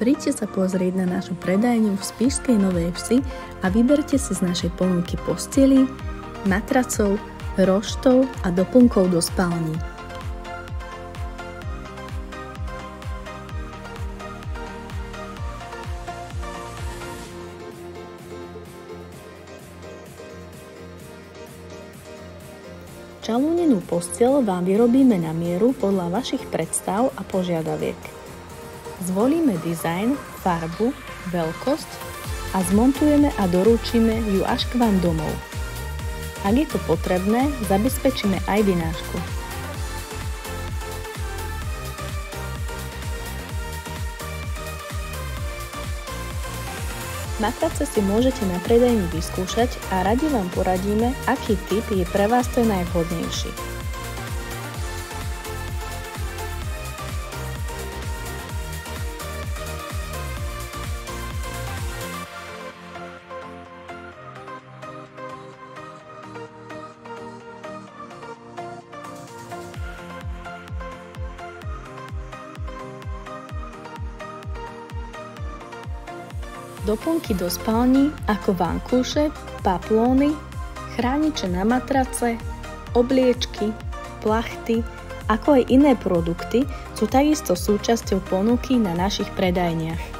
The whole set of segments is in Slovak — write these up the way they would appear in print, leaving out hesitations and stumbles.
Príďte sa pozrieť na našu predajňu v Spišskej Novej Vsi a vyberte si z našej ponuky postielí, matracov, roštov a doplnkov do spálni. Čalúnenú posteľ vám vyrobíme na mieru podľa vašich predstav a požiadaviek. Zvolíme dizajn, farbu, veľkosť a zmontujeme a doručíme ju až k vám domov. Ak je to potrebné, zabezpečíme aj vynášku. Matrace si môžete na predajni vyskúšať a radi vám poradíme, aký typ je pre vás ten najvhodnejší. Doplnky do spálni ako vankúše, paplóny, chrániče na matrace, obliečky, plachty, ako aj iné produkty sú takisto súčasťou ponuky na našich predajniach.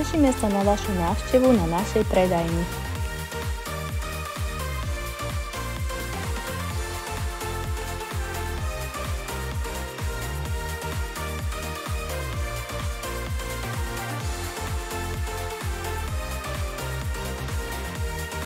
Tešíme sa na vašu návštevu na našej predajni.